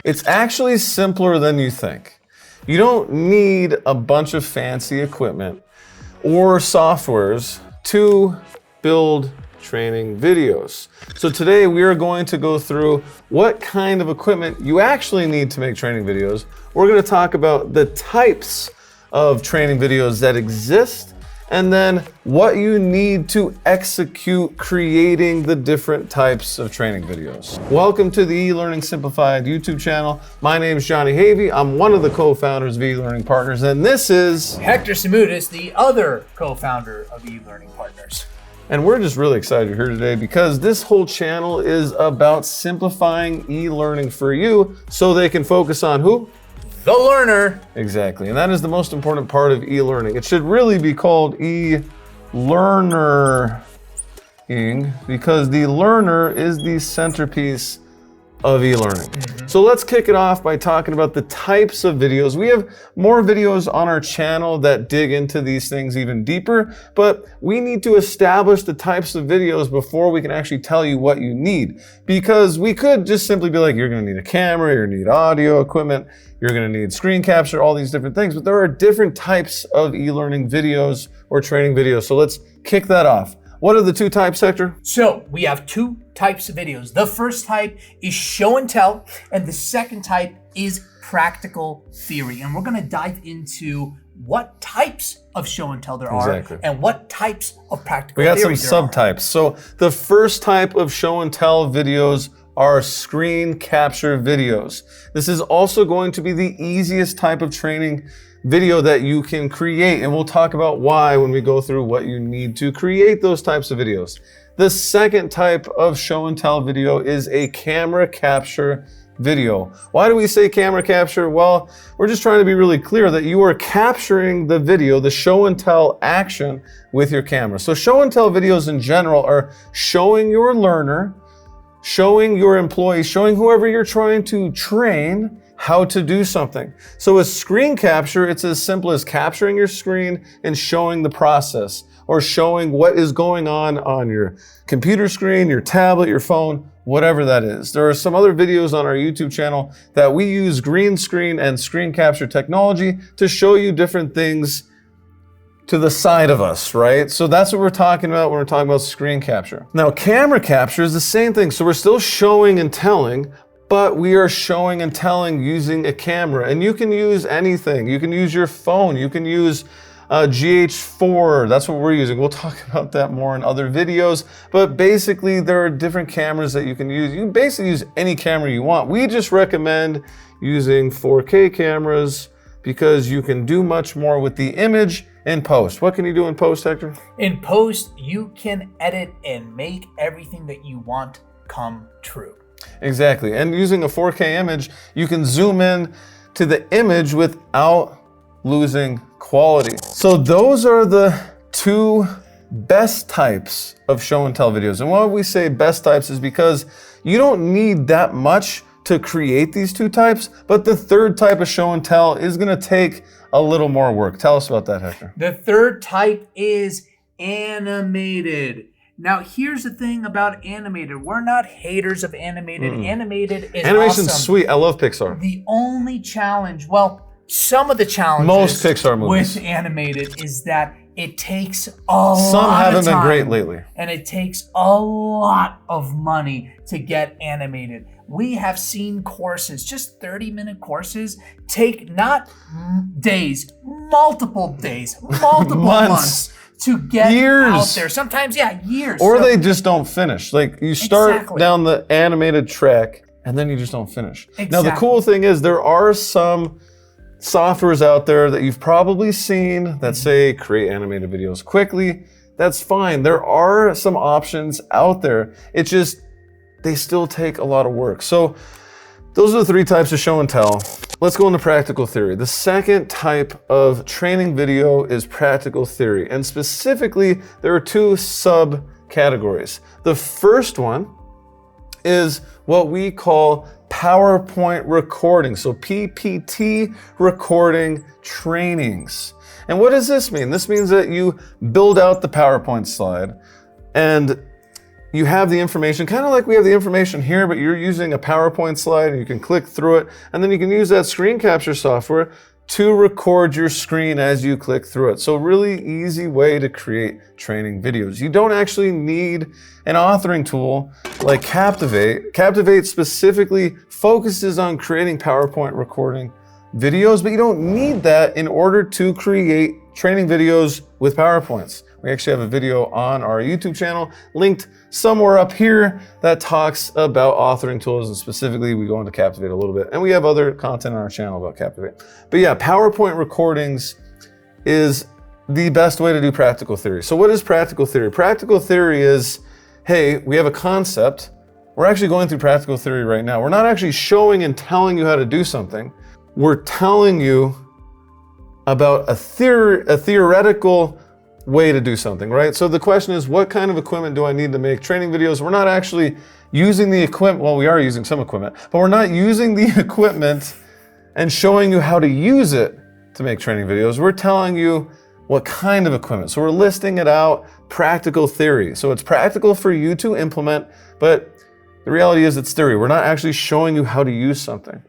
It's actually simpler than you think. You don't need a bunch of fancy equipment or softwares to build training videos. So today we are going to go through what kind of equipment you actually need to make training videos. We're going to talk about the types of training videos that exist, and then what you need to execute creating the different types of training videos. Welcome to the eLearning Simplified YouTube channel. My name is Johnny Havey. I'm one of the co-founders of eLearning Partners, and this is Hector Samutis, the other co-founder of eLearning Partners. And we're just really excited you're here today because this whole channel is about simplifying e-learning for you so they can focus on who? The learner. Exactly, and that is the most important part of e-learning. It should really be called e-learnering because the learner is the centerpiece of e-learning. So let's kick it off by talking about the types of videos. We have more videos on our channel that dig into these things even deeper, but we need to establish the types of videos before we can actually tell you what you need. Because we could just simply be like, you're gonna need a camera, you're gonna need audio equipment, you're gonna need Screencapture, all these different things, but there are different types of e-learning videos or training videos. So let's kick that off. What are the two types, Hector? So we have two types of videos. The first type is show and tell, and the second type is practical theory. And we're gonna dive into what types of show and tell there are and what types of practical theory there are. We got some subtypes. So the first type of show and tell videos are screen capture videos. This is also going to be the easiest type of training video that you can create, and we'll talk about why when we go through what you need to create those types of videos. The second type of show and tell video is a camera capture video. Why do we say camera capture? Well, we're just trying to be really clear that you are capturing the video, the show and tell action with your camera. So show and tell videos in general are showing your learner, showing your employees, showing whoever you're trying to train how to do something. So with screen capture, it's as simple as capturing your screen and showing the process, or showing what is going on your computer screen, your tablet, your phone, whatever that is. There are some other videos on our YouTube channel that we use green screen and screen capture technology to show you different things to the side of us, right? So that's what we're talking about when we're talking about screen capture. Now, camera capture is the same thing. So we're still showing and telling, but we are showing and telling using a camera. And you can use anything. You can use your phone. You can use GH4. That's what we're using. We'll talk about that more in other videos. But basically, there are different cameras that you can use. You can basically use any camera you want. We just recommend using 4K cameras because you can do much more with the image in post. What can you do in post, Hector? In post, you can edit and make everything that you want come true. Exactly, and using a 4K image, you can zoom in to the image without losing quality. So those are the two best types of show and tell videos. And why we say best types is because you don't need that much to create these two types, but the third type of show and tell is gonna take a little more work. Tell us about that, Hector. The third type is animated. Now, here's the thing about animated. We're not haters of animated. Animated is Animation's awesome. Sweet. I love Pixar. The only challenge, well, some of the challenges most Pixar movies with animated is that it takes a lot of time. Some haven't been great lately. And it takes a lot of money to get animated. We have seen courses, just 30-minute courses, take not days, multiple months to get out there. Sometimes, years. Or they just don't finish. Like you start down the animated track and then you just don't finish. Now the cool thing is there are some softwares out there that you've probably seen that say create animated videos quickly. That's fine. There are some options out there. It's just, they still take a lot of work. So those are the three types of show and tell. Let's go into practical theory. The second type of training video is practical theory. And specifically, there are two subcategories. The first one is what we call PowerPoint recording. So PPT recording trainings. And what does this mean? This means that you build out the PowerPoint slide and you have the information, kind of like we have the information here, but you're using a PowerPoint slide and you can click through it, and then you can use that screen capture software to record your screen as you click through it. So really easy way to create training videos. You don't actually need an authoring tool like Captivate. Captivate specifically focuses on creating PowerPoint recording videos, but you don't need that in order to create training videos with PowerPoints. We actually have a video on our YouTube channel linked somewhere up here that talks about authoring tools, and specifically we go into Captivate a little bit, and we have other content on our channel about Captivate. But yeah, PowerPoint recordings is the best way to do practical theory. So what is practical theory? Practical theory is, hey, we have a concept. We're actually going through practical theory right now. We're not actually showing and telling you how to do something. We're telling you about a theoretical way to do something, right? So the question is, what kind of equipment do I need to make training videos? We're not actually using the equipment. Well, we are using some equipment, but we're not using the equipment and showing you how to use it to make training videos. We're telling you what kind of equipment. So we're listing it out, practical theory. So it's practical for you to implement, but the reality is it's theory. We're not actually showing you how to use something.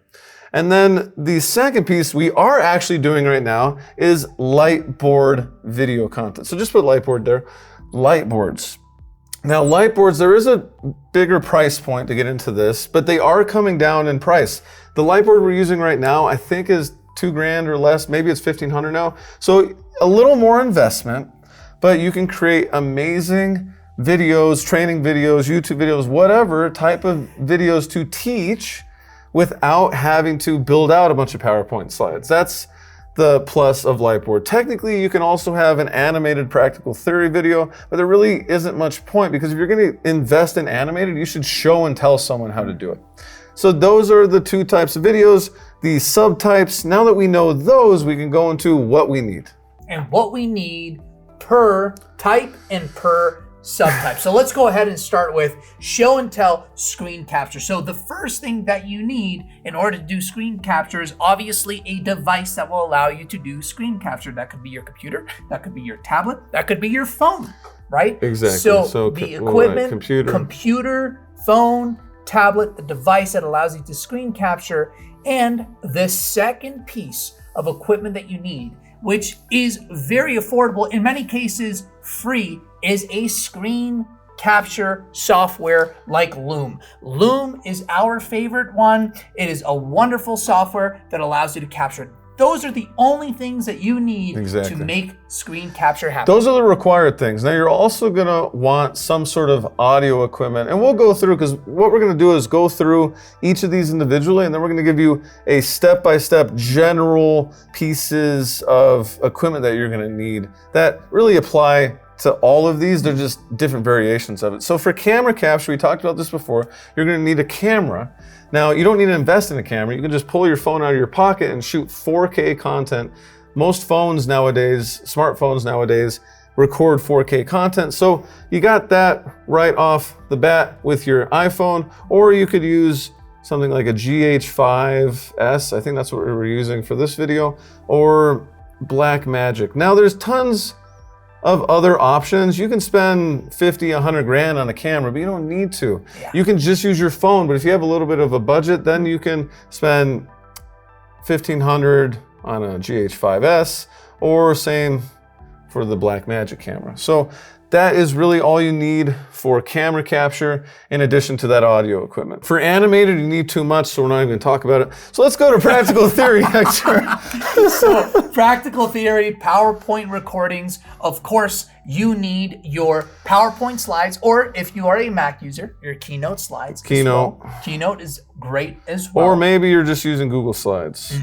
And then the second piece we are actually doing right now is Lightboard video content. So just put Lightboard there. Lightboards. Now Lightboards, there is a bigger price point to get into this, but they are coming down in price. The Lightboard we're using right now, I think is $2,000 or less. Maybe it's $1,500 now. So a little more investment, but you can create amazing videos, training videos, YouTube videos, whatever type of videos to teach without having to build out a bunch of PowerPoint slides. That's the plus of Lightboard. Technically, you can also have an animated practical theory video, but there really isn't much point, because if you're going to invest in animated, you should show and tell someone how to do it. So those are the two types of videos, the subtypes. Now that we know those, we can go into what we need. And what we need per type and per subtype. So let's go ahead and start with show and tell screen capture. So the first thing that you need in order to do screen capture is obviously a device that will allow you to do screen capture. That could be your computer, that could be your tablet, that could be your phone, right? Exactly. So the equipment, computer, phone, tablet, the device that allows you to screen capture, and the second piece of equipment that you need, which is very affordable, in many cases free, is a screen capture software like Loom. Loom is our favorite one. It is a wonderful software that allows you to capture. Those are the only things that you need to make screen capture happen. Those are the required things. Now you're also gonna want some sort of audio equipment, and we'll go through, because what we're gonna do is go through each of these individually, and then we're gonna give you a step-by-step general pieces of equipment that you're gonna need that really apply to all of these. They're just different variations of it. So for camera capture, we talked about this before, you're gonna need a camera. Now, you don't need to invest in a camera. You can just pull your phone out of your pocket and shoot 4K content. Most phones nowadays, smartphones nowadays, record 4K content. So you got that right off the bat with your iPhone, or you could use something like a GH5S. I think that's what we were using for this video, or Blackmagic. Now there's tons of other options. You can spend 50, 100 grand on a camera, but you don't need to. Yeah. You can just use your phone, but if you have a little bit of a budget, then you can spend 1,500 on a GH5S, or same for the Blackmagic camera. So that is really all you need for camera capture, in addition to that audio equipment. For animated, you need too much, so we're not even gonna talk about it. So let's go to practical theory, Hector. So practical theory, PowerPoint recordings. Of course, you need your PowerPoint slides, or if you are a Mac user, your Keynote slides. Keynote. Well. Keynote is great as well. Or maybe you're just using Google Slides.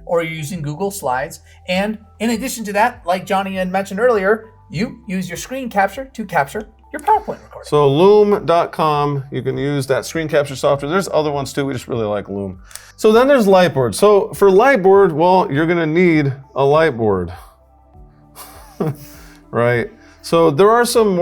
Or you're using Google Slides. And in addition to that, like Johnny had mentioned earlier, you use your screen capture to capture your PowerPoint recording. So loom.com, you can use that screen capture software. There's other ones too, we just really like Loom. So then there's Lightboard. So for Lightboard, well, you're gonna need a Lightboard, right? So there are some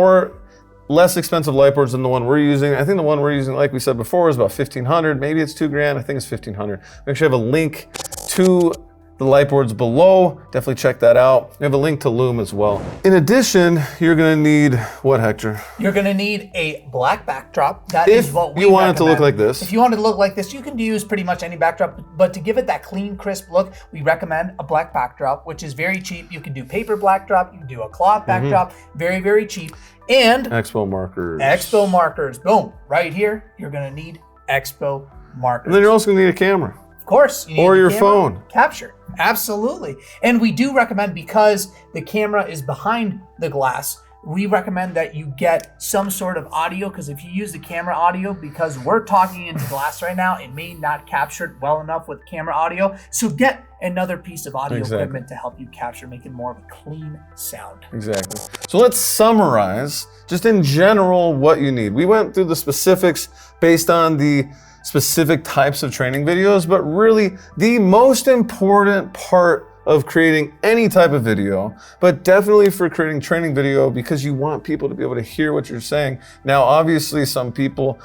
less expensive Lightboards than the one we're using. I think the one we're using, like we said before, is about 1,500. Maybe it's $2,000, I think it's 1,500. We actually have a link to the The Lightboard's below. Definitely check that out. We have a link to Loom as well. In addition, you're gonna need what, Hector? You're gonna need a black backdrop. That is what we you want it to recommend. look like this. If you want it to look like this, you can use pretty much any backdrop, but to give it that clean, crisp look, we recommend a black backdrop, which is very cheap. You can do paper backdrop, you can do a cloth backdrop, very, very cheap. And Expo markers. Expo markers, boom, right here, you're gonna need Expo markers. And then you're also gonna need a camera. Of course, you need or the your camera phone. Capture, absolutely. And we do recommend, because the camera is behind the glass, we recommend that you get some sort of audio, because if you use the camera audio, because we're talking into glass right now, it may not capture it well enough with camera audio. So get another piece of audio equipment to help you capture, make it more of a clean sound. Exactly. So let's summarize just in general what you need. We went through the specifics based on the specific types of training videos, but really the most important part of creating any type of video, but definitely for creating training video, because you want people to be able to hear what you're saying. Now, obviously, some people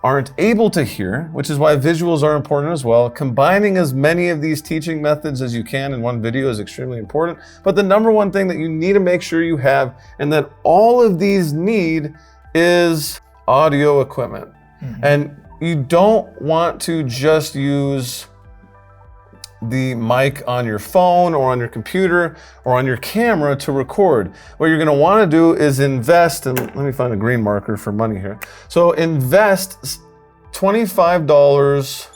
aren't able to hear, which is why visuals are important as well. Combining as many of these teaching methods as you can in one video is extremely important. But the number one thing that you need to make sure you have, and that all of these need, is audio equipment. And you don't want to just use the mic on your phone or on your computer or on your camera to record. What you're gonna wanna do is invest, and let me find a green marker for money here. So invest $25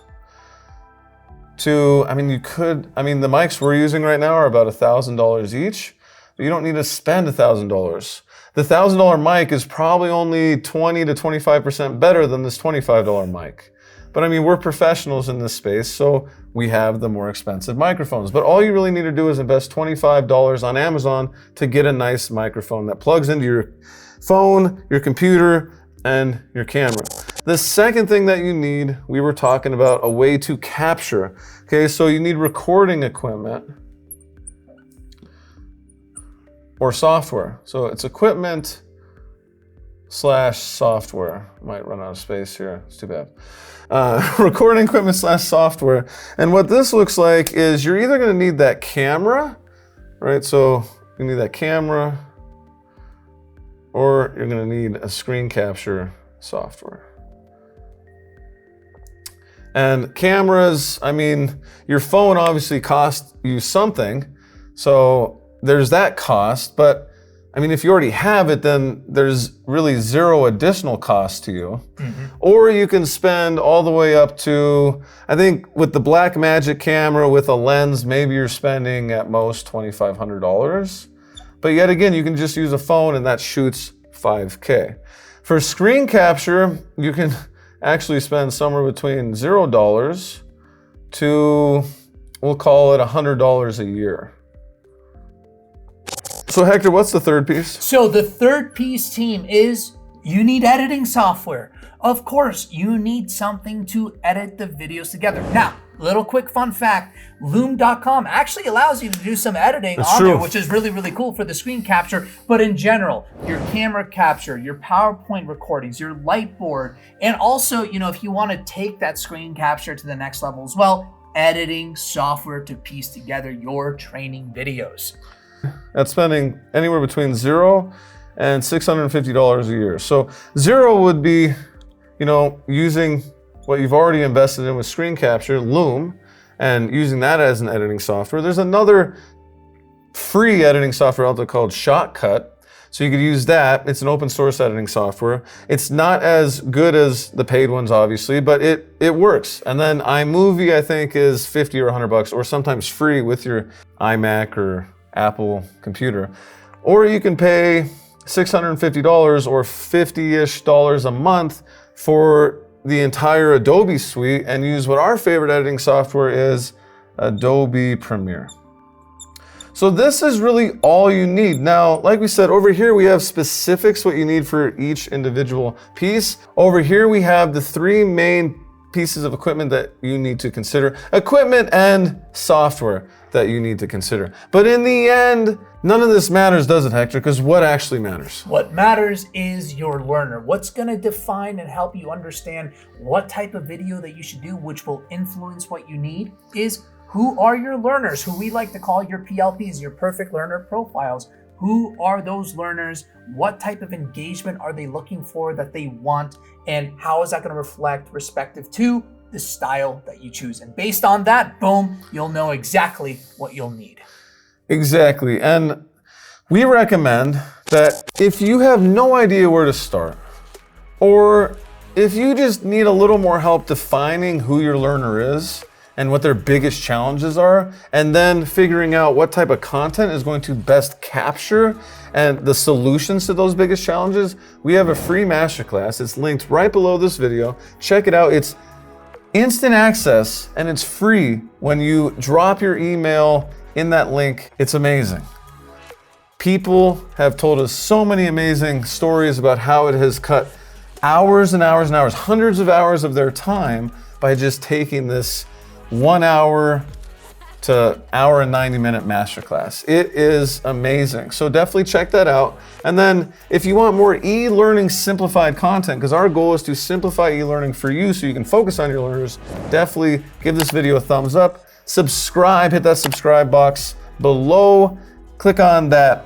to, the mics we're using right now are about $1,000 each, but you don't need to spend $1,000. The $1,000 mic is probably only 20 to 25% better than this $25 mic. But we're professionals in this space, so we have the more expensive microphones. But all you really need to do is invest $25 on Amazon to get a nice microphone that plugs into your phone, your computer, and your camera. The second thing that you need, we were talking about a way to capture. Okay, so you need recording equipment or software. So it's equipment / software. Might run out of space here, it's too bad. Recording equipment / software. And what this looks like is you're either gonna need that camera, right? So you need that camera, or you're gonna need a Screencapture software. And cameras, your phone obviously costs you something, so there's that cost, but if you already have it, then there's really zero additional cost to you. Or you can spend all the way up to, I think with the Blackmagic camera with a lens, maybe you're spending at most $2,500. But yet again, you can just use a phone and that shoots 5K. For Screencapture, you can actually spend somewhere between $0 to, we'll call it $100 a year. So Hector, what's the third piece? So the third piece, team, is you need editing software. Of course, you need something to edit the videos together. Now, little quick fun fact, Loom.com actually allows you to do some editing on there, which is really, really cool for the screen capture. But in general, your camera capture, your PowerPoint recordings, your Lightboard, and also, if you want to take that screen capture to the next level as well, editing software to piece together your training videos. That's spending anywhere between $0 and $650 a year. So $0 would be, using what you've already invested in with Screencapture, Loom, and using that as an editing software. There's another free editing software out there called Shotcut. So you could use that. It's an open source editing software. It's not as good as the paid ones, obviously, but it works. And then iMovie, I think, is 50 or $100, or sometimes free with your iMac or Apple computer. Or you can pay $650 or $50-ish a month for the entire Adobe suite and use what our favorite editing software is, Adobe Premiere. So this is really all you need. Now, like we said, over here we have specifics, what you need for each individual piece. Over here we have the three main pieces of equipment that you need to consider. Equipment and software that you need to consider. But in the end, none of this matters, does it, Hector? Because what actually matters? What matters is your learner. What's gonna define and help you understand what type of video that you should do, which will influence what you need, is Who are your learners, who we like to call your PLPs, your perfect learner profiles? Who are those learners? What type of engagement are they looking for that they want? And how is that going to reflect respective to the style that you choose? And based on that, boom, you'll know exactly what you'll need. Exactly. And we recommend that if you have no idea where to start, or if you just need a little more help defining who your learner is and what their biggest challenges are, and then figuring out what type of content is going to best capture and the solutions to those biggest challenges, we have a free masterclass. It's linked right below this video. Check it out. It's instant access and it's free when you drop your email in that link. It's amazing. People have told us so many amazing stories about how it has cut hours and hours and hours, hundreds of hours of their time by just taking this 1 hour to hour and 90-minute masterclass. It is amazing. So definitely check that out. And then if you want more e-learning simplified content, because our goal is to simplify e-learning for you so you can focus on your learners, definitely give this video a thumbs up. Subscribe, hit that subscribe box below. Click on that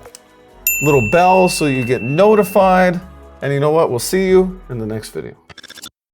little bell so you get notified. And you know what? We'll see you in the next video.